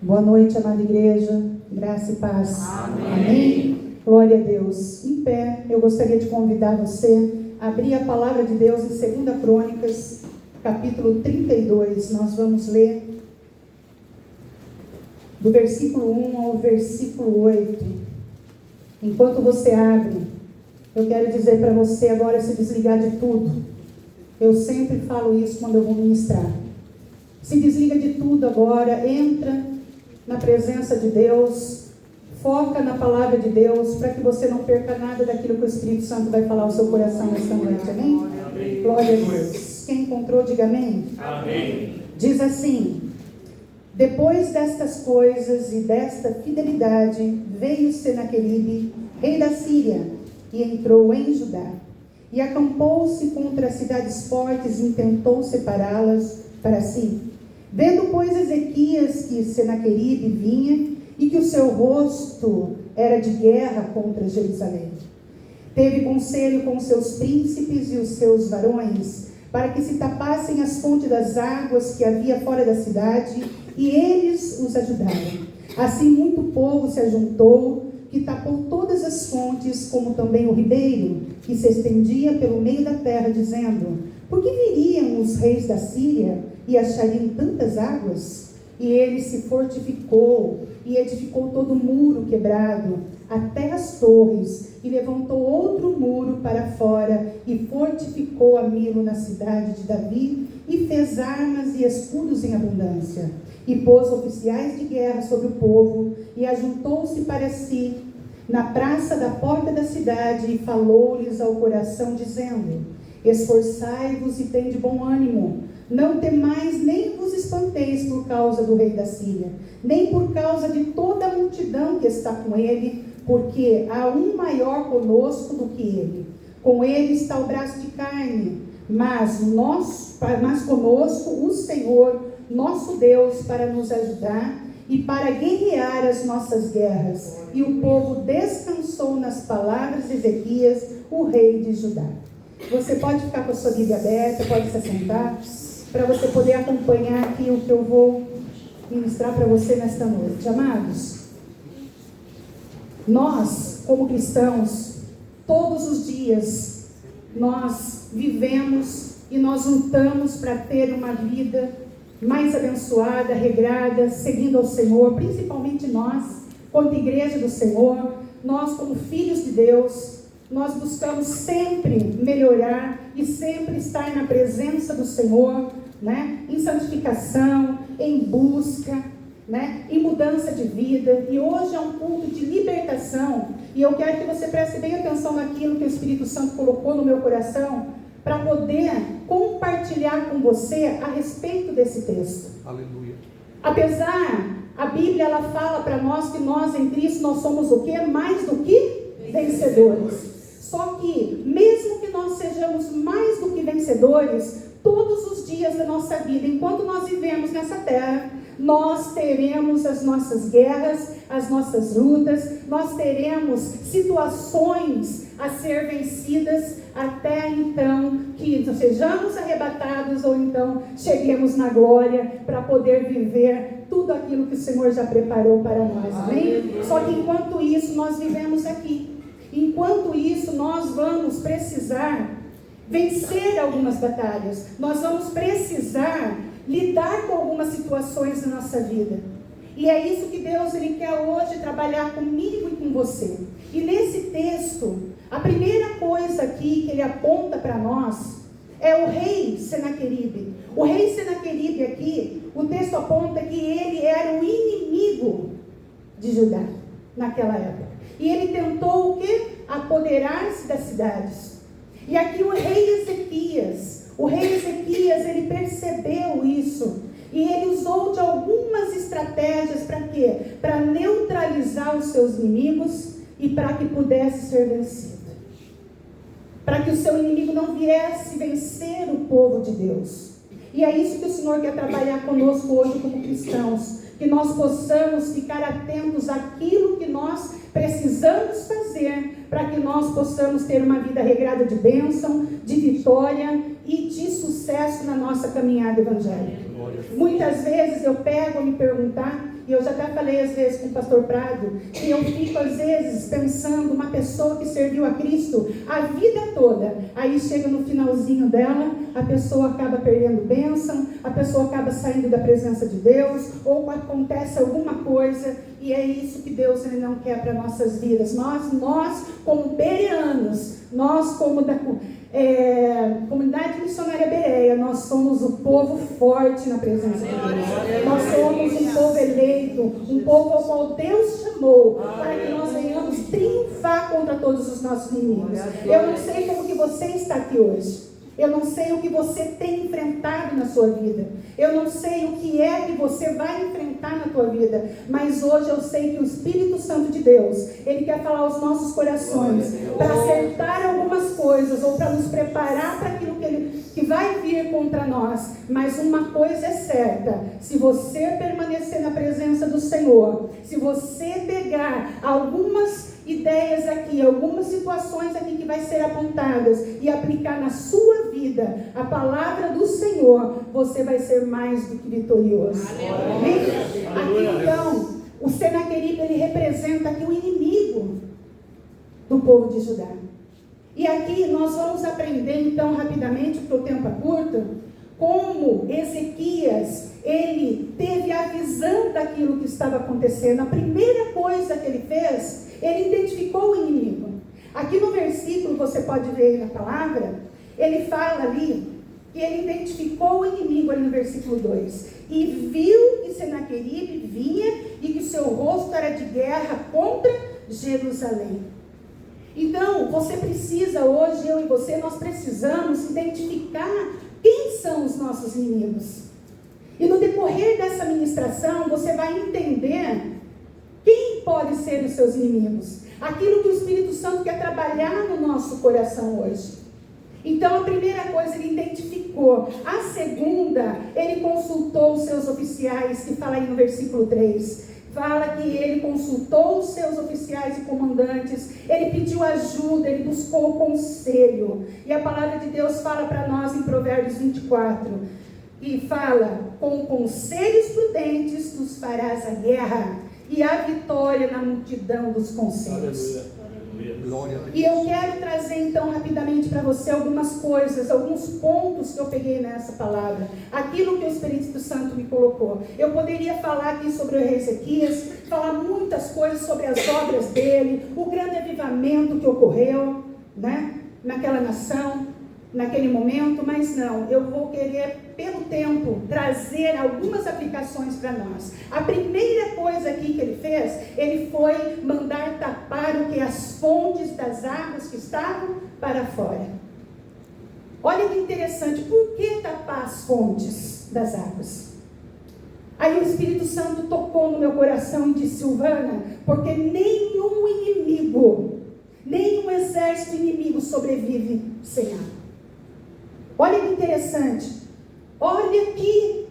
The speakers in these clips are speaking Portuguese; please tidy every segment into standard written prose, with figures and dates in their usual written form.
Boa noite, amada igreja, graça e paz. Amém. Amém. Glória a Deus. Em pé, eu gostaria de convidar você a abrir a palavra de Deus em 2 Crônicas, capítulo 32. Nós vamos ler do versículo 1 ao versículo 8. Enquanto você abre, eu quero dizer para você agora se desligar de tudo. Eu sempre falo isso quando eu vou ministrar. Se desliga de tudo agora, entra na presença de Deus, foca na palavra de Deus, para que você não perca nada daquilo que o Espírito Santo vai falar ao seu coração nesta noite, amém? Amém. Glória a Deus. Quem encontrou, diga amém. Amém. Diz assim: depois destas coisas e desta fidelidade, veio Senaqueribe, rei da Síria, e entrou em Judá, e acampou-se contra as cidades fortes e intentou separá-las para si. Vendo, pois, Ezequias que Senaqueribe vinha e que o seu rosto era de guerra contra Jerusalém, teve conselho com seus príncipes e os seus varões, para que se tapassem as fontes das águas que havia fora da cidade, e eles os ajudaram. Assim muito povo se ajuntou, que tapou todas as fontes, como também o ribeiro, que se estendia pelo meio da terra, dizendo: por que viriam os reis da Síria e achariam tantas águas? E ele se fortificou e edificou todo o muro quebrado, até as torres, e levantou outro muro para fora, e fortificou a Milo na cidade de Davi, e fez armas e escudos em abundância, e pôs oficiais de guerra sobre o povo, e ajuntou-se para si na praça da porta da cidade, e falou-lhes ao coração, dizendo: esforçai-vos e tende bom ânimo, não temais nem vos espanteis por causa do rei da Síria, nem por causa de toda a multidão que está com ele, porque há um maior conosco do que ele. Com ele está o braço de carne, mas conosco o Senhor, nosso Deus, para nos ajudar e para guerrear as nossas guerras. E o povo descansou nas palavras de Ezequias, o rei de Judá. Você pode ficar com a sua Bíblia aberta, pode se assentar, para você poder acompanhar aqui o que eu vou ministrar para você nesta noite. Amados, nós, como cristãos, todos os dias, nós vivemos e nós lutamos para ter uma vida mais abençoada, regrada, seguindo ao Senhor, principalmente nós, como igreja do Senhor, nós como filhos de Deus, nós buscamos sempre melhorar e sempre estar na presença do Senhor, né? Em santificação, em busca, né? Em mudança de vida. E hoje é um culto de libertação, e eu quero que você preste bem atenção naquilo que o Espírito Santo colocou no meu coração, para poder compartilhar com você a respeito desse texto. Aleluia. Apesar, a Bíblia ela fala para nós que nós em Cristo nós somos o quê? Mais do que vencedores. Só que, mesmo que nós sejamos mais do que vencedores, todos os dias da nossa vida, enquanto nós vivemos nessa terra, nós teremos as nossas guerras, as nossas lutas, nós teremos situações a ser vencidas, até então que sejamos arrebatados, ou então cheguemos na glória, para poder viver tudo aquilo que o Senhor já preparou para nós, amém? Só que enquanto isso, nós vivemos aqui. Enquanto isso, nós vamos precisar vencer algumas batalhas. Nós vamos precisar lidar com algumas situações na nossa vida. E é isso que Deus ele quer hoje trabalhar comigo e com você. E nesse texto, a primeira coisa aqui que ele aponta para nós é o rei Senaqueribe. O rei Senaqueribe aqui, o texto aponta que ele era o inimigo de Judá naquela época. E ele tentou o quê? Apoderar-se das cidades. E aqui o rei Ezequias, ele percebeu isso. E ele usou de algumas estratégias para quê? Para neutralizar os seus inimigos e para que pudesse ser vencido. Para que o seu inimigo não viesse vencer o povo de Deus. E é isso que o Senhor quer trabalhar conosco hoje como cristãos. Que nós possamos ficar atentos àquilo que nós precisamos fazer para que nós possamos ter uma vida regrada de bênção, de vitória e de sucesso na nossa caminhada evangélica. Muitas vezes eu pego a me perguntar, e eu já até falei às vezes com o pastor Prado, que eu fico às vezes pensando uma pessoa que serviu a Cristo a vida toda, aí chega no finalzinho dela, a pessoa acaba perdendo bênção, a pessoa acaba saindo da presença de Deus, ou acontece alguma coisa, e é isso que Deus ele não quer para nossas vidas. Nós como bereanos, nós como da comunidade missionária Bereia, nós somos o povo forte na presença de Deus. Nós somos um povo eleito, um povo ao qual Deus chamou para que nós venhamos triunfar contra todos os nossos inimigos. Eu não sei como que você está aqui hoje. Eu não sei o que você tem enfrentado na sua vida. Eu não sei o que é que você vai enfrentar na tua vida. Mas hoje eu sei que o Espírito Santo de Deus, Ele quer falar aos nossos corações para acertar algumas coisas ou para nos preparar para aquilo que vai vir contra nós. Mas uma coisa é certa: se você permanecer na presença do Senhor, se você pegar algumas ideias aqui, algumas situações aqui que vai ser apontadas e aplicar na sua vida a palavra do Senhor, você vai ser mais do que vitorioso. Amém? Aqui então, o Senaqueribe, ele representa aqui o inimigo do povo de Judá. E aqui nós vamos aprender então rapidamente, porque o tempo é curto, como Ezequias, ele teve a visão daquilo que estava acontecendo. A primeira coisa que ele fez, ele identificou o inimigo. Aqui no versículo, você pode ver aí na palavra, ele fala ali que ele identificou o inimigo ali no versículo 2. E viu que Senaqueribe vinha e que seu rosto era de guerra contra Jerusalém. Então, você precisa hoje, eu e você, nós precisamos identificar quem são os nossos inimigos. E no decorrer dessa ministração, você vai entender quem pode ser os seus inimigos. Aquilo que o Espírito Santo quer trabalhar no nosso coração hoje. Então, a primeira coisa, ele identificou. A segunda, ele consultou os seus oficiais, que fala aí no versículo 3. Fala que ele consultou os seus oficiais e comandantes, ele pediu ajuda, ele buscou conselho. E a palavra de Deus fala para nós em Provérbios 24, e fala: com conselhos prudentes tu farás a guerra, e a vitória na multidão dos conselhos. E eu quero trazer então rapidamente para você algumas coisas, alguns pontos que eu peguei nessa palavra, aquilo que o Espírito Santo me colocou. Eu poderia falar aqui sobre o rei Ezequias, falar muitas coisas sobre as obras dele, o grande avivamento que ocorreu, né, naquela nação, naquele momento, mas não, eu vou querer, pelo tempo, trazer algumas aplicações para nós. A primeira coisa aqui que ele fez, ele foi mandar tapar o que? As fontes das águas que estavam para fora. Olha que interessante, por que tapar as fontes das águas? Aí o Espírito Santo tocou no meu coração e disse: Silvana, porque nenhum inimigo, nenhum exército inimigo sobrevive sem água. Olha que interessante, olha que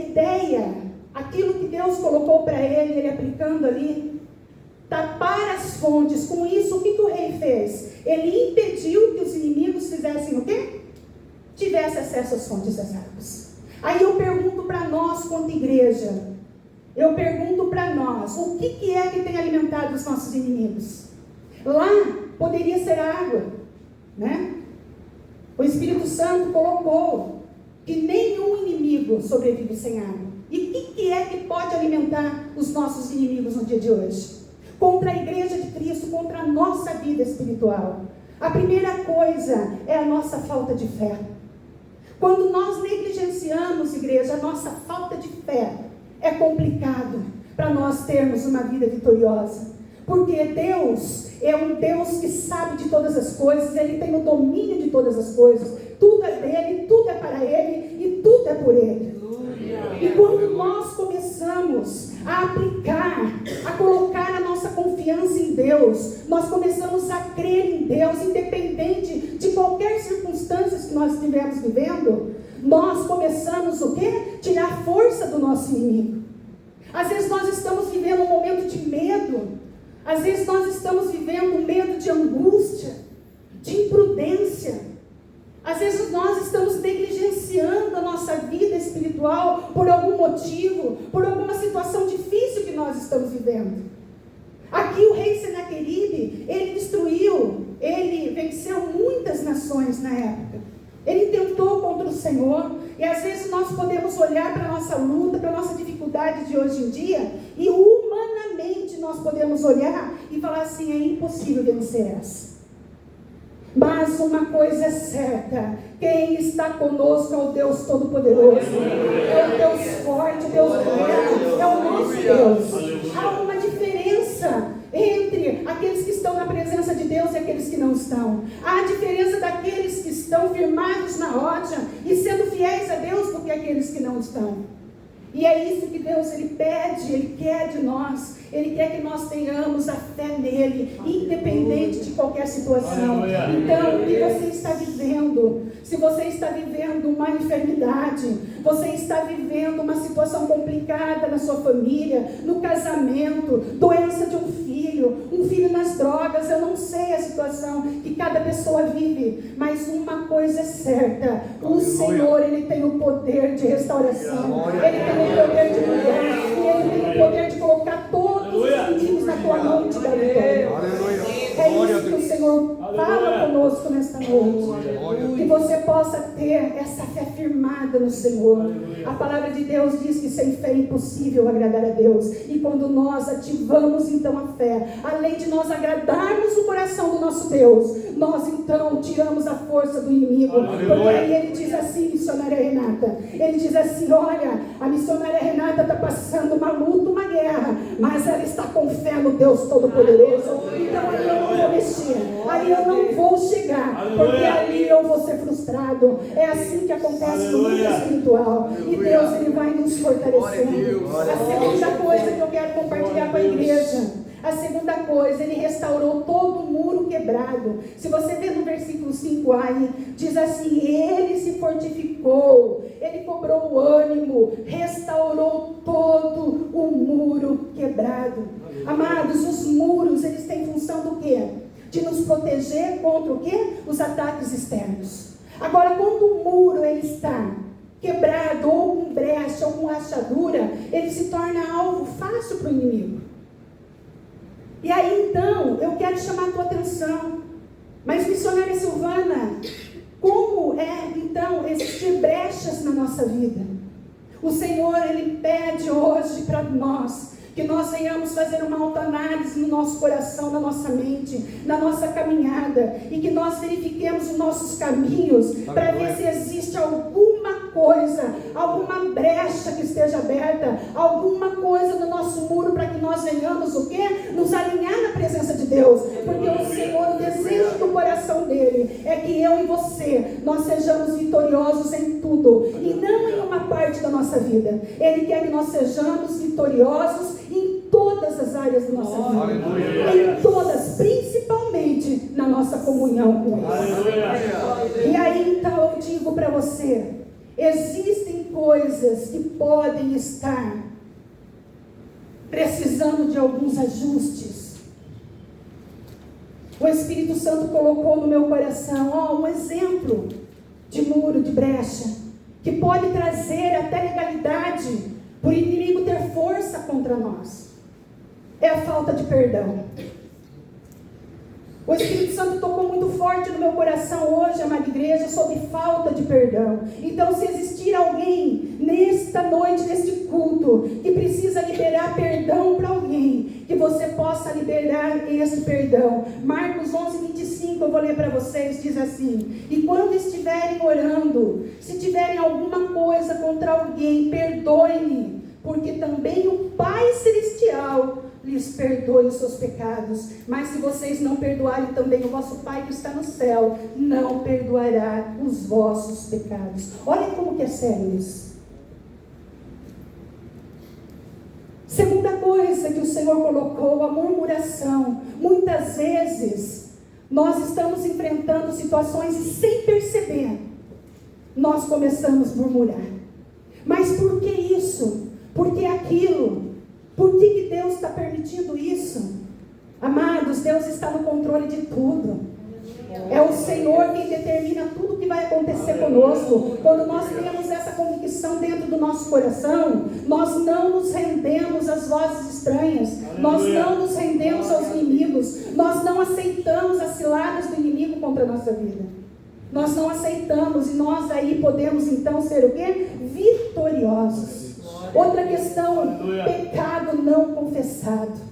ideia, aquilo que Deus colocou para ele aplicando ali, tapar as fontes. Com isso, o que o rei fez? Ele impediu que os inimigos fizessem o quê? Tivesse acesso às fontes das águas. Aí eu pergunto para nós, quanto igreja, eu pergunto para nós, o que é que tem alimentado os nossos inimigos? Lá poderia ser água, né? O Espírito Santo colocou que nenhum inimigo sobrevive sem água. E o que é que pode alimentar os nossos inimigos no dia de hoje? Contra a igreja de Cristo, contra a nossa vida espiritual. A primeira coisa é a nossa falta de fé. Quando nós negligenciamos, igreja, a nossa falta de fé, é complicado para nós termos uma vida vitoriosa. Porque Deus é um Deus que sabe de todas as coisas, Ele tem o domínio de todas as coisas, tudo é dele, tudo é para Ele e tudo é por Ele. E quando nós começamos a aplicar, a colocar a nossa confiança em Deus, nós começamos a crer em Deus, independente de qualquer circunstância que nós estivermos vivendo, nós começamos o quê? Tirar força do nosso inimigo. Às vezes nós estamos vivendo um momento de medo, às vezes nós estamos vivendo um medo de angústia, de imprudência. Às vezes nós estamos negligenciando a nossa vida espiritual por algum motivo, por alguma situação difícil vivendo. Aqui o rei Senaqueribe, ele venceu muitas nações na época. Ele tentou contra o Senhor, e às vezes nós podemos olhar para a nossa luta, para a nossa dificuldade de hoje em dia, e humanamente nós podemos olhar e falar assim, é impossível vencer essa. Mas uma coisa é certa, quem está conosco é o Deus Todo-Poderoso, é o Deus forte, Deus guerreiro, é o nosso Deus. Há uma diferença entre aqueles que estão na presença de Deus e aqueles que não estão. Há a diferença daqueles que estão firmados na rocha e sendo fiéis a Deus do que aqueles que não estão. E é isso que Deus, Ele pede, Ele quer de nós. Ele quer que nós tenhamos a fé nele, independente de qualquer situação. Então, o que você está vivendo? Se você está vivendo uma enfermidade, você está vivendo uma situação complicada na sua família, no casamento, doença de um filho nas drogas, eu não sei a situação que cada pessoa vive, mas uma coisa é certa, o Senhor, Ele tem o poder de restauração, Ele tem o poder de mudar, e Ele tem o poder de colocar todos os inimigos na tua mão e te dar vitória. É isso que o Senhor fala conosco nesta noite. Que você possa ter essa fé firmada no Senhor. A palavra de Deus diz que sem fé é impossível agradar a Deus. E quando nós ativamos então a fé, além de nós agradarmos o coração do nosso Deus, nós então tiramos a força do inimigo. Porque aí ele diz assim, missionária Renata, ele diz assim, olha, a missionária Renata está passando uma luta, uma guerra, mas ela está com fé no Deus Todo-Poderoso. Então aí eu não vou mexer, aí eu não vou chegar, porque ali eu vou ser frustrado. É assim que acontece no mundo espiritual. E Deus, Ele vai nos fortalecendo. A segunda coisa que eu quero compartilhar com a igreja, a segunda coisa, Ele restaurou todo o muro quebrado. Se você ver no versículo 5 aí, diz assim, Ele se fortificou, Ele cobrou o ânimo, restaurou todo o muro quebrado. Amados, os muros, eles têm função do quê? De nos proteger contra o quê? Os ataques externos. Agora, quando o muro ele está quebrado, ou com brecha, ou com rachadura, ele se torna alvo fácil para o inimigo. E aí então, eu quero chamar a tua atenção. Mas, missionária Silvana, como é então existir brechas na nossa vida? O Senhor, Ele pede hoje para nós, que nós venhamos fazer uma autoanálise no nosso coração, na nossa mente, na nossa caminhada, e que nós verifiquemos os nossos caminhos, para ver se existe alguma coisa, alguma brecha que esteja aberta, alguma coisa no nosso muro, para que nós venhamos o quê? Nos alinhar na presença de Deus, porque o Senhor, o desejo do coração dele, é que eu e você, nós sejamos vitoriosos em tudo, e não em uma parte da nossa vida. Ele quer que nós sejamos vitoriosos em todas as áreas da nossa vida, em todas, principalmente na nossa comunhão com Ele. E aí então eu digo para você, existem coisas que podem estar precisando de alguns ajustes. O Espírito Santo colocou no meu coração um exemplo de muro, de brecha, que pode trazer até legalidade, por o inimigo ter força contra nós. É a falta de perdão. O Espírito Santo tocou muito forte no meu coração hoje, amada igreja, sobre falta de perdão. Então, se existir alguém nesta noite, neste culto, que precisa liberar perdão para alguém, que você possa liberar esse perdão. Marcos 11:25, eu vou ler para vocês, diz assim: e quando estiverem orando, se tiverem alguma coisa contra alguém, perdoe-lhe, porque também o Pai Celestial lhes perdoe os seus pecados. Mas se vocês não perdoarem, também o vosso Pai que está no céu não perdoará os vossos pecados. Olha como que é sério isso. Segunda coisa que o Senhor colocou, a murmuração. Muitas vezes nós estamos enfrentando situações e sem perceber, nós começamos a murmurar. Mas por que isso? Por que aquilo? Por que Deus está permitindo isso? Amados, Deus está no controle de tudo. É o Senhor quem determina tudo que vai acontecer conosco. Quando nós temos essa convicção dentro do nosso coração, nós não nos rendemos às vozes estranhas, nós não nos rendemos aos inimigos, nós não aceitamos as ciladas do inimigo contra a nossa vida. Nós não aceitamos, e nós aí podemos então ser o quê? Vitoriosos. Outra questão, pecado não confessado.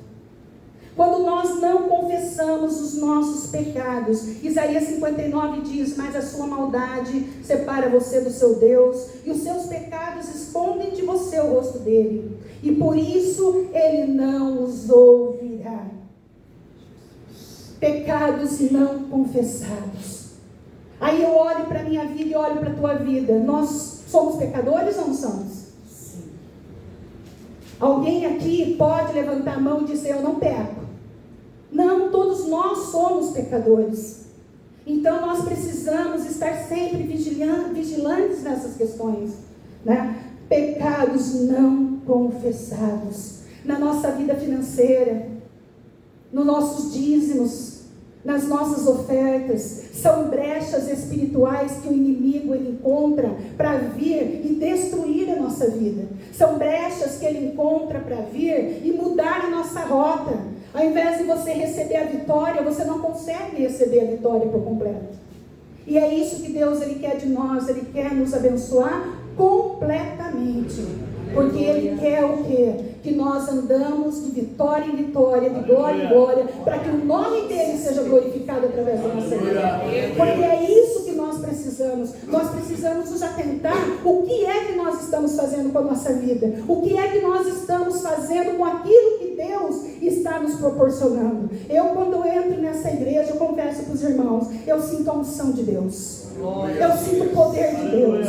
Quando nós não confessamos os nossos pecados, Isaías 59 diz: mas a sua maldade separa você do seu Deus, e os seus pecados escondem de você o rosto dele, e por isso ele não os ouvirá. Pecados não confessados. Aí eu olho para a minha vida e olho para a tua vida. Nós somos pecadores ou não somos? Sim. Alguém aqui pode levantar a mão e dizer: eu não peco. Não, todos nós somos pecadores. Então nós precisamos estar sempre vigilantes nessas questões, né? Pecados não confessados. Na nossa vida financeira, nos nossos dízimos, nas nossas ofertas, são brechas espirituais que o inimigo ele encontra para vir e destruir a nossa vida. São brechas que ele encontra para vir e mudar a nossa rota. Ao invés de você receber a vitória, você não consegue receber a vitória por completo. E é isso que Deus ele quer de nós. Ele quer nos abençoar completamente. Porque Ele quer o quê? Que nós andamos de vitória em vitória, de glória em glória, para que o nome dEle seja glorificado através da nossa vida. Porque é isso que nós precisamos. Nós precisamos nos atentar o que é que nós estamos fazendo com a nossa vida. O que é que nós estamos fazendo com aquilo que Deus está nos proporcionando. Eu, quando eu entro nessa igreja, eu confesso para os irmãos, eu sinto a unção de Deus. Eu sinto o poder de Deus.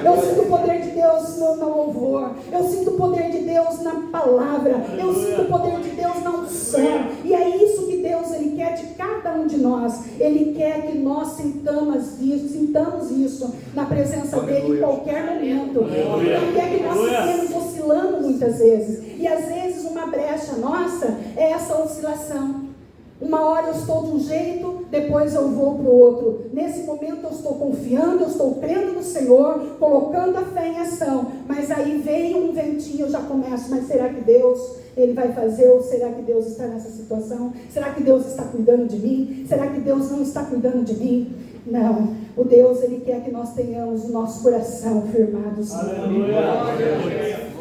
Eu sinto o poder de Deus no louvor. Eu sinto o poder de Deus na palavra. Eu sinto o poder de Deus na unção. E é isso que Deus ele quer de cada um de nós. Ele quer que nós sintamos isso na presença dele em qualquer momento. Ele não quer que nós fiquemos oscilando muitas vezes. E às vezes uma brecha nossa é essa oscilação. Uma hora eu estou de um jeito, depois eu vou para o outro. Nesse momento eu estou confiando, eu estou crendo no Senhor, colocando a fé em ação. Mas aí veio um ventinho, eu já começo, mas será que Deus, Ele vai fazer? Ou será que Deus está nessa situação? Será que Deus está cuidando de mim? Será que Deus não está cuidando de mim? Não, o Deus, Ele quer que nós tenhamos o nosso coração firmado. Aleluia.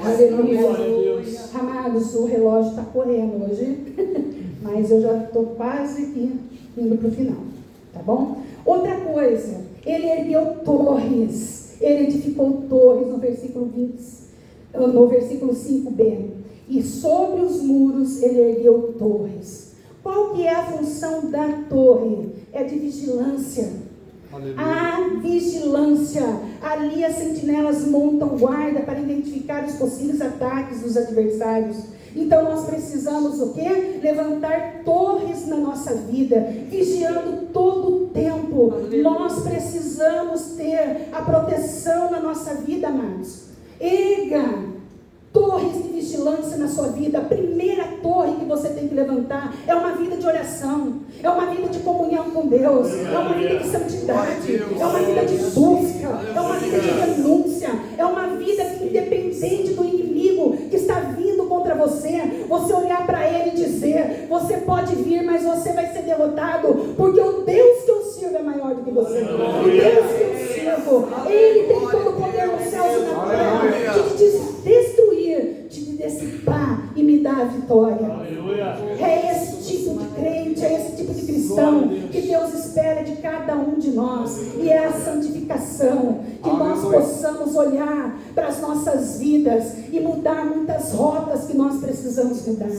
Aleluia. Amados, o relógio está correndo hoje. Mas eu já estou quase aqui indo para o final, tá bom? Outra coisa, ele ergueu torres, ele edificou torres no versículo 5b. E sobre os muros ele ergueu torres. Qual que é a função da torre? É de vigilância. Aleluia. A vigilância. Ali as sentinelas montam guarda para identificar os possíveis ataques dos adversários. Então nós precisamos o quê? Levantar torres na nossa vida, vigiando todo o tempo. Aleluia. Nós precisamos ter a proteção na nossa vida, amados. Erga torres de vigilância na sua vida. A primeira torre que você tem que levantar é uma vida de oração, é uma vida de comunhão com Deus, é uma vida de santidade, é uma vida de busca, é uma vida de renúncia, é uma vida que, independente do inimigo que está vindo contra você, você olhar para ele e dizer: você pode vir, mas você vai ser derrotado, porque o Deus que eu sirvo é maior do que você. O Deus que eu sirvo, Ele tem todo o poder nos céus e na terra de te destruir, de te dissipar e me dar a vitória. Aleluia. É esse tipo de crente, é esse tipo de cristão que Deus espera de cada um de nós. E é a santificação, que nós possamos olhar para as nossas vidas e mudar muitas rotas que nós precisamos mudar.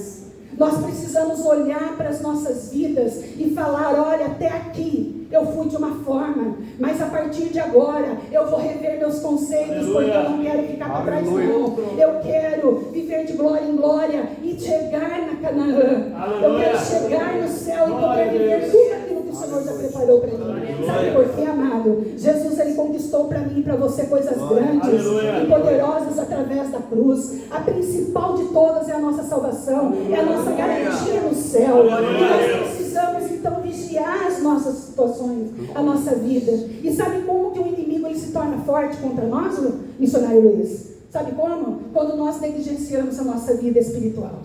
Nós precisamos olhar para as nossas vidas e falar: olha, até aqui eu fui de uma forma, mas a partir de agora eu vou rever meus conceitos. Aleluia. Porque eu não quero ficar para trás, não. Eu quero viver de glória em glória e chegar na Canaã. Aleluia. Eu quero chegar no céu e poder viver tudo aquilo que o Senhor já preparou para mim. Aleluia. Sabe por quê, amado? Jesus, Ele conquistou para mim e para você coisas grandes. Aleluia. E poderosas através da cruz. A principal de todas é a nossa salvação. Aleluia. É a nossa garantia no céu. Aleluia. E nós precisamos então vigiar vigiar as nossas situações, a nossa vida. E sabe como que o inimigo ele se torna forte contra nós, missionário Luiz? Sabe como? Quando nós negligenciamos a nossa vida espiritual.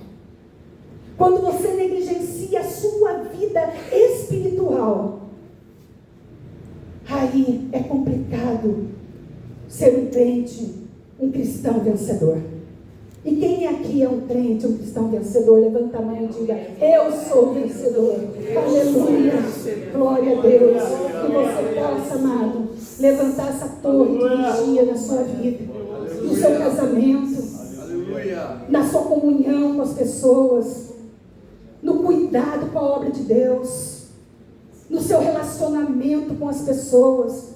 Quando você negligencia a sua vida espiritual, aí é complicado ser um crente, um cristão vencedor. E quem aqui é um crente, um cristão vencedor? Levanta a mão e diga: eu sou vencedor. Aleluia. Glória a Deus. Que você possa, amado, levantar essa torre de vigia na sua vida, no seu casamento, na sua comunhão com as pessoas, no cuidado com a obra de Deus, no seu relacionamento com as pessoas,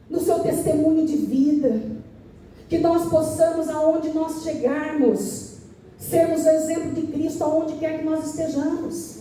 no seu testemunho de vida. Que nós possamos, aonde nós chegarmos, sermos o exemplo de Cristo aonde quer que nós estejamos.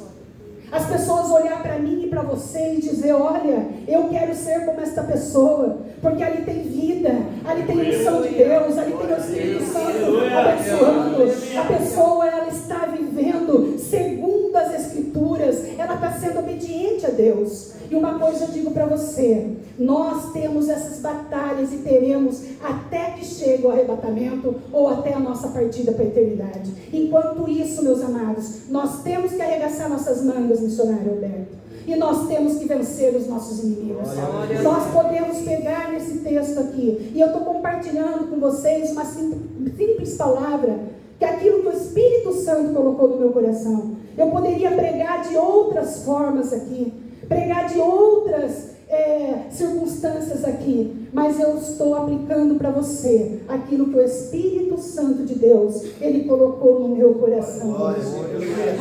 As pessoas olhar para mim e para você e dizer: olha, eu quero ser como esta pessoa, porque ali tem vida, ali tem unção de Deus, ali tem o Espírito Santo abençoando. A pessoa, ela está vivendo segundo as Escrituras, ela está sendo obediente a Deus. E uma coisa eu digo para você: nós temos essas batalhas e teremos até que chegue o arrebatamento ou até a nossa partida para a eternidade. Enquanto isso, meus amados, nós temos que arregaçar nossas mangas, missionário Alberto, e nós temos que vencer os nossos inimigos. Nós podemos pegar nesse texto aqui, e eu estou compartilhando com vocês uma simples palavra, que é aquilo que o Espírito Santo colocou no meu coração. Eu poderia pregar de outras formas aqui, pregar de outras circunstâncias aqui, mas eu estou aplicando para você aquilo que o Espírito Santo de Deus, Ele colocou no meu coração.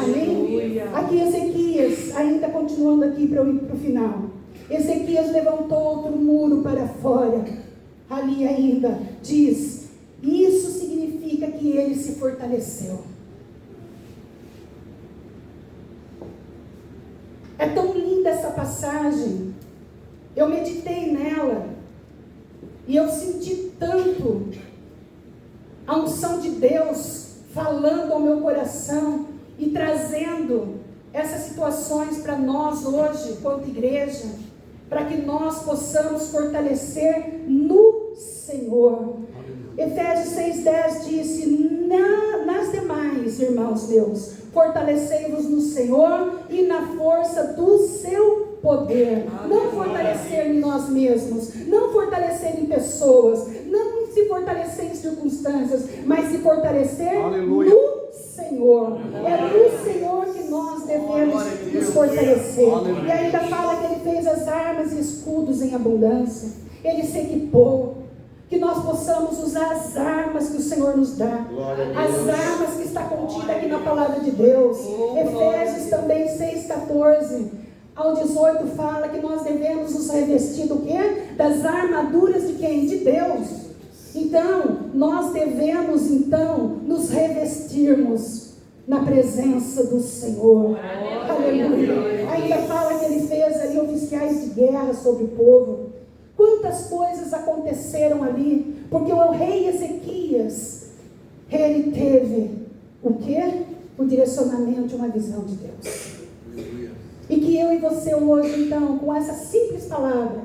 Amém? Aqui Ezequias, ainda continuando aqui para eu ir para o final, Ezequias levantou outro muro para fora, ali ainda diz, isso significa que ele se fortaleceu. É tão linda essa passagem, eu meditei nela, e eu senti tanto a unção de Deus falando ao meu coração e trazendo essas situações para nós hoje, quanto igreja, para que nós possamos fortalecer no Senhor. Efésios 6,10 disse, nas demais, irmãos meus, fortalecei-vos no Senhor e na força do seu poder. Não fortalecer em nós mesmos, não fortalecer em pessoas, não se fortalecer em circunstâncias, mas se fortalecer no Senhor. É no Senhor que nós devemos nos fortalecer. E ainda fala que Ele fez as armas e escudos em abundância. Ele se equipou. Que nós possamos usar as armas que o Senhor nos dá, as armas que está contida aqui na palavra de Deus. Efésios também 6,14 ao 18 fala que nós devemos nos revestir do quê? Das armaduras de quem? De Deus. Então, nós devemos nos revestirmos na presença do Senhor. Aleluia. Ainda fala que Ele fez ali oficiais de guerra sobre o povo. Quantas coisas aconteceram ali, porque o rei Ezequias, ele teve o quê? O direcionamento de uma visão de Deus. E que eu e você hoje, então, com essa simples palavra,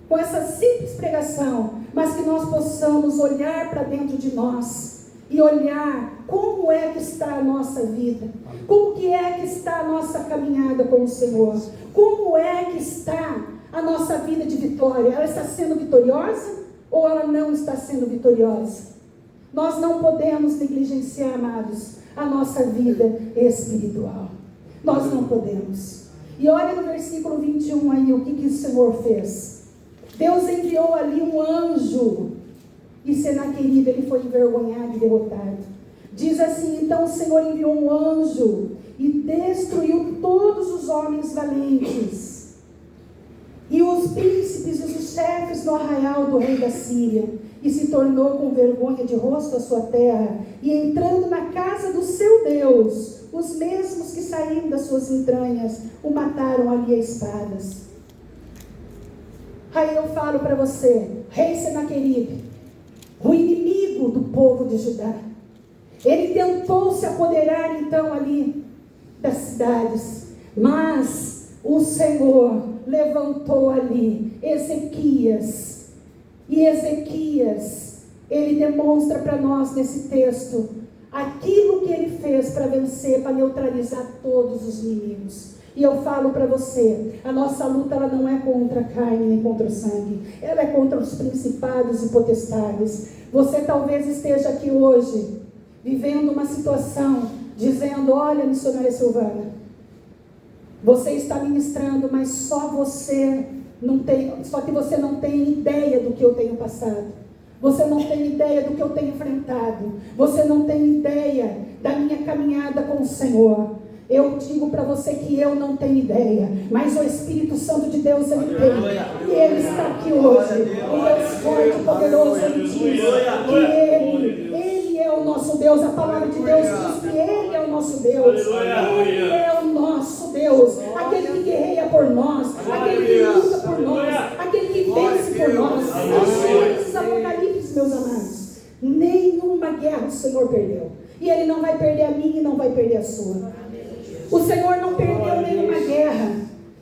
com essa simples pregação, mas que nós possamos olhar para dentro de nós e olhar como é que está a nossa vida, como que é que está a nossa caminhada com o Senhor, como é que está a nossa vida de vitória. Ela está sendo vitoriosa ou ela não está sendo vitoriosa? Nós não podemos negligenciar, amados, a nossa vida espiritual. Nós não podemos. E olha no versículo 21 aí, o que o Senhor fez. Deus enviou ali um anjo, e Senaqueribe, ele foi envergonhado e derrotado. Diz assim, então o Senhor enviou um anjo e destruiu todos os homens valentes, e os príncipes e os chefes no arraial do rei da Síria, e se tornou com vergonha de rosto a sua terra, e entrando na casa do seu Deus, os mesmos que saíram das suas entranhas, o mataram ali a espadas. Aí eu falo para você, rei Senaqueribe, o inimigo do povo de Judá, ele tentou se apoderar então ali das cidades, mas o Senhor levantou ali Ezequias. E Ezequias, ele demonstra para nós nesse texto aquilo que ele fez para vencer, para neutralizar todos os inimigos. E eu falo para você, a nossa luta ela não é contra a carne nem contra o sangue, ela é contra os principados e potestades. Você talvez esteja aqui hoje, vivendo uma situação, dizendo: olha, missionária Silvana, você está ministrando, mas só que você não tem ideia do que eu tenho passado. Você não tem ideia do que eu tenho enfrentado. Você não tem ideia da minha caminhada com o Senhor. Eu digo para você que eu não tenho ideia, mas o Espírito Santo de Deus, ele tem. E ele está aqui hoje. O Deus forte e poderoso, ele diz que ele é o nosso Deus. A palavra de Deus diz que ele é o nosso Deus. Ele é o nosso Deus. Aquele que guerreia por nós, aquele que luta por nós, aquele que vence por nós. Os Apocalipse, meus amados, nenhuma guerra o Senhor perdeu. E ele não vai perder a minha e não vai perder a sua. O Senhor não perdeu nenhuma guerra.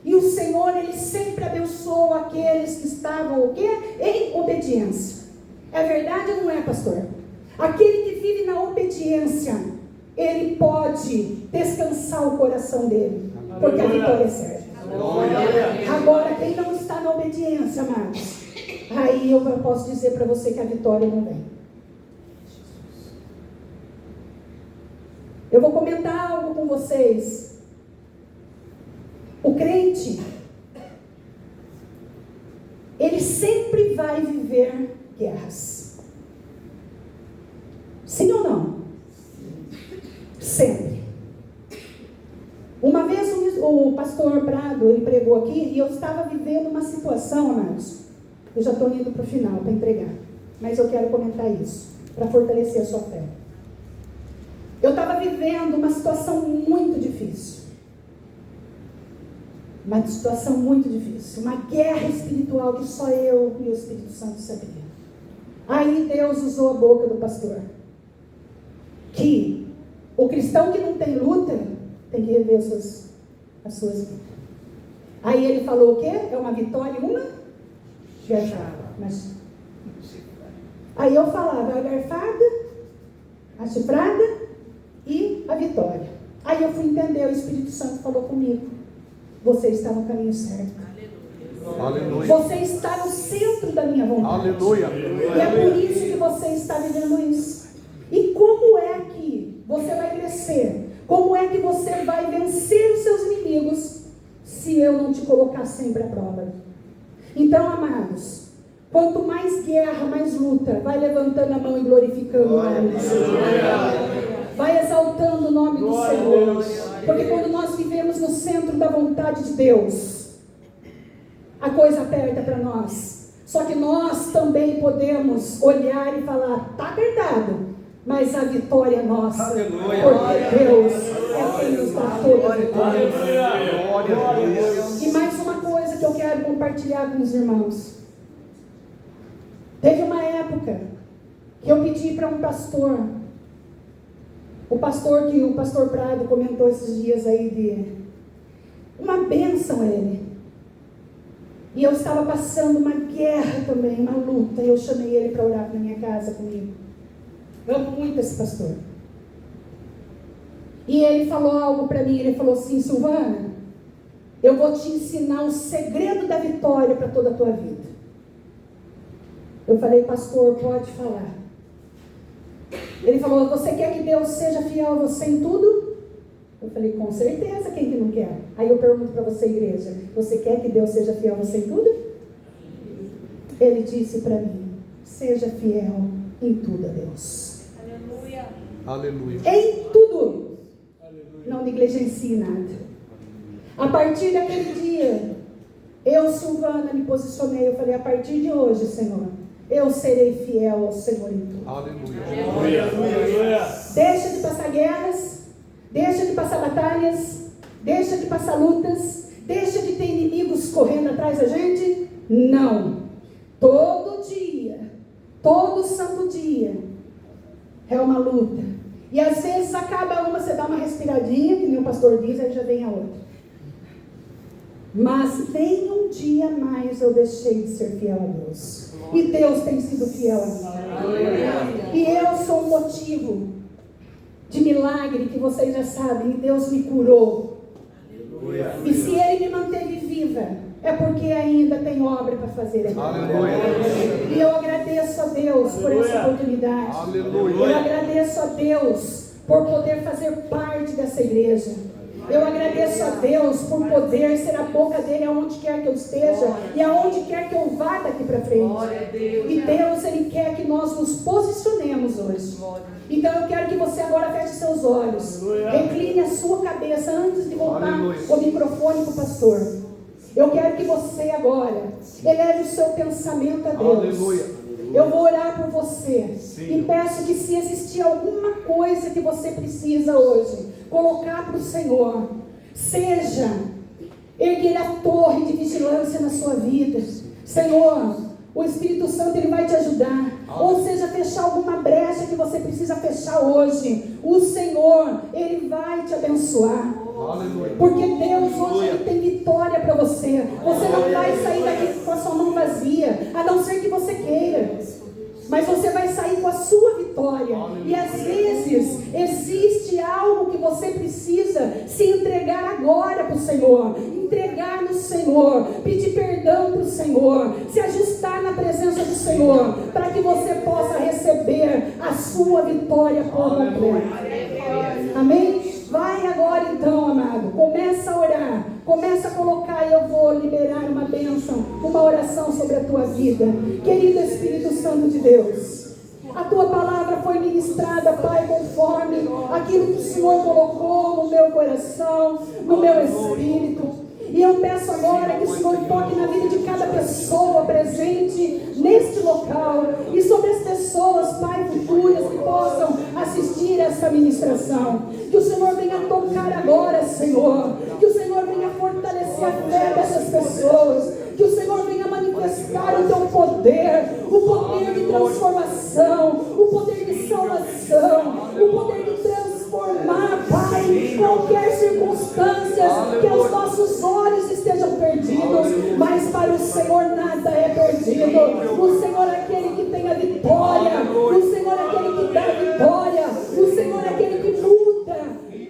E o Senhor, ele sempre abençoou aqueles que estavam o quê? Em obediência. É verdade ou não é, pastor? Aquele que vive na obediência, ele pode descansar o coração dele, porque a vitória é certa. Agora, quem não está na obediência, amados, aí eu posso dizer para você que a vitória não vem. Eu vou comentar algo com vocês. O crente, ele sempre vai viver guerras. Sim ou não? Sempre. Uma vez o pastor Prado, ele pregou aqui, e eu estava vivendo uma situação, amados. Eu já estou indo para o final, para entregar. Mas eu quero comentar isso, para fortalecer a sua fé. Eu estava vivendo uma situação muito difícil. Uma situação muito difícil. Uma guerra espiritual que só eu e o Espírito Santo sabiam. Aí Deus usou a boca do pastor. Que o cristão que não tem luta tem que rever as suas vidas. Aí ele falou o quê? É uma vitória e uma garfada. Mas... Aí eu falava a garfada, a chifrada e a vitória. Aí eu fui entender, o Espírito Santo falou comigo: você está no caminho certo. Aleluia. Você está no centro da minha vontade. Aleluia. E é por isso que você está vivendo isso. E como é que você vai crescer? Como é que você vai vencer os seus inimigos se eu não te colocar sempre à prova? Então, amados, quanto mais guerra, mais luta, vai levantando a mão e glorificando o nome do Senhor. Vai exaltando o nome do Senhor. Porque quando nós vivemos no centro da vontade de Deus, a coisa aperta para nós. Só que nós também podemos olhar e falar: está apertado, mas a vitória é nossa. Aleluia. Porque Deus é quem nos dá toda a vitória. E mais uma coisa que eu quero compartilhar com os irmãos. Teve uma época que eu pedi para um pastor, o pastor Prado comentou esses dias aí de uma bênção a ele. E eu estava passando uma guerra também, uma luta, e eu chamei ele para orar na minha casa comigo. Eu amo muito esse pastor. E ele falou algo para mim, ele falou assim: Silvana, eu vou te ensinar o segredo da vitória para toda a tua vida. Eu falei: pastor, pode falar. Ele falou: você quer que Deus seja fiel a você em tudo? Eu falei: com certeza, quem que não quer? Aí eu pergunto para você, igreja: você quer que Deus seja fiel a você em tudo? Ele disse para mim: seja fiel em tudo a Deus. Aleluia. Aleluia. Em tudo. Aleluia. Não negligencie nada. A partir daquele dia, eu, Silvana, me posicionei. Eu falei: a partir de hoje, Senhor, eu serei fiel ao Senhor em tudo. Aleluia. Aleluia. Deixa de passar guerras, deixa de passar batalhas, deixa de passar lutas, deixa de ter inimigos correndo atrás da gente. Não. Todo dia, todo santo dia, é uma luta. E às vezes acaba uma, você dá uma respiradinha, que nem o pastor diz, aí já vem a outra. Mas nem um dia mais eu deixei de ser fiel a Deus. E Deus tem sido fiel a mim. E eu sou um motivo de milagre que vocês já sabem. Deus me curou. E se Ele me manteve viva, é porque ainda tem obra para fazer aqui. E eu agradeço a Deus por essa oportunidade. Eu agradeço a Deus por poder fazer parte dessa igreja. Eu agradeço a Deus por poder ser a boca dele aonde quer que eu esteja e aonde quer que eu vá daqui para frente. E Deus, Ele quer que nós nos posicionemos hoje. Então eu quero que você agora feche seus olhos, recline a sua cabeça antes de voltar o microfone para o pastor. Eu quero que você agora eleve o seu pensamento a Deus. Eu vou orar por você. E peço que, se existir alguma coisa que você precisa hoje colocar para o Senhor, seja erguer a torre de vigilância na sua vida. Senhor, o Espírito Santo, Ele vai te ajudar. Ou seja, fechar alguma brecha que você precisa fechar hoje. O Senhor, Ele vai te abençoar. Porque Deus hoje, Ele tem vitória para você. Você não vai sair daqui com a sua mão vazia, a não ser que você queira. Mas você vai sair com a sua vitória. E às vezes existe algo que você precisa se entregar agora para o Senhor. Entregar no Senhor. Pedir perdão para o Senhor. Se ajustar na presença do Senhor. Para que você possa receber a sua vitória por completo. Amém? Vai agora então, amado. Começa a orar. Começa a colocar, e eu vou liberar uma bênção, uma oração sobre a tua vida. Querido Espírito Santo de Deus, a tua palavra foi ministrada, Pai, conforme aquilo que o Senhor colocou no meu coração, no meu espírito. E eu peço agora que o Senhor toque na vida de cada pessoa presente neste local e sobre as pessoas, Pai, futuras que possam assistir essa ministração. Que o Senhor venha tocar agora, Senhor. Que o Senhor venha fortalecer a fé dessas pessoas. Que o Senhor venha manifestar o teu poder, o poder de transformação, o poder de salvação, o poder de transformar, Pai, qualquer circunstância que os nossos olhos estejam perdidos, mas para o Senhor nada é perdido. O Senhor é aquele que tem a vitória, o Senhor é aquele que dá a vitória, o Senhor é aquele que muda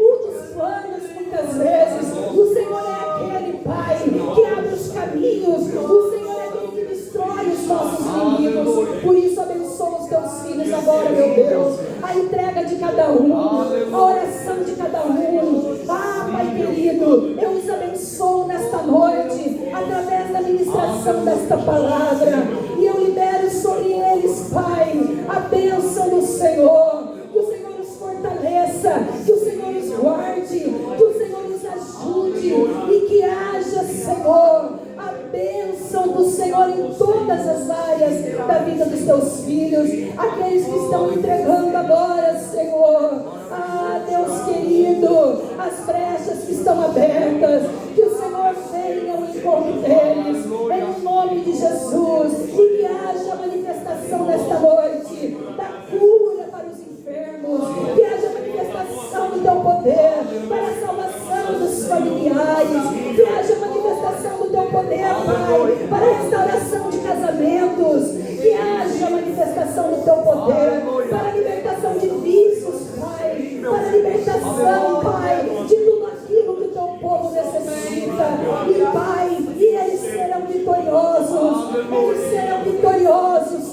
os planos muitas vezes. O Senhor é aquele, Pai, que abre os caminhos. O Senhor é aquele que destrói os nossos inimigos. Por isso abençoa os teus filhos agora, meu Deus. A entrega de cada um, a oração de cada um. Ah, Pai querido, eu os abençoo nesta noite, através da ministração desta palavra. E eu libero sobre eles, Pai, a bênção do Senhor. Que o Senhor os fortaleça, que o Senhor os guarde, que o Senhor os ajude e que haja, Senhor, a bênção do Senhor em todas as áreas da vida dos teus filhos, aqueles que estão entregando agora, Senhor. Ah, Deus querido, as brechas que estão abertas, que o Senhor venha ao encontro deles, em nome de Jesus, e que haja manifestação nesta noite da cura para os enfermos, que haja manifestação do teu poder para a salvação dos familiares, que haja manifestação do teu poder, Pai, para a restauração de casamentos, que haja manifestação do teu poder para a libertação de vícios, Pai, para a libertação, Pai, de tudo aquilo que o teu povo necessita. E, Pai, e eles serão vitoriosos,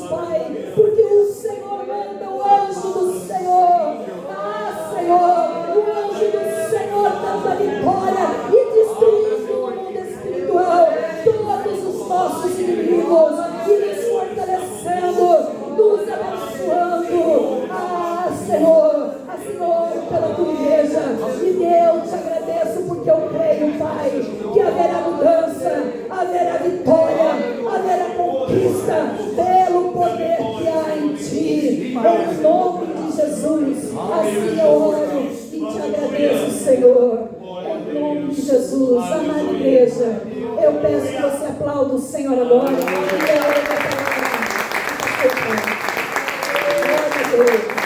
Pai, porque o Senhor manda o anjo do Senhor. Ah, Senhor, o anjo do Senhor dando a vitória e destruindo o mundo espiritual, todos os nossos inimigos, e nos fortalecendo, nos abençoando. Ah, Senhor, assim oro pela tua igreja. E Deus, te agradeço porque eu creio, Pai, que haverá mudança, haverá vitória, haverá conquista pelo poder que há em ti. Em nome de Jesus, assim eu oro e te agradeço, Senhor. Em nome de Jesus, amada igreja, eu peço que você aplaude o Senhor agora. E é hora da palavra. Glória a Deus.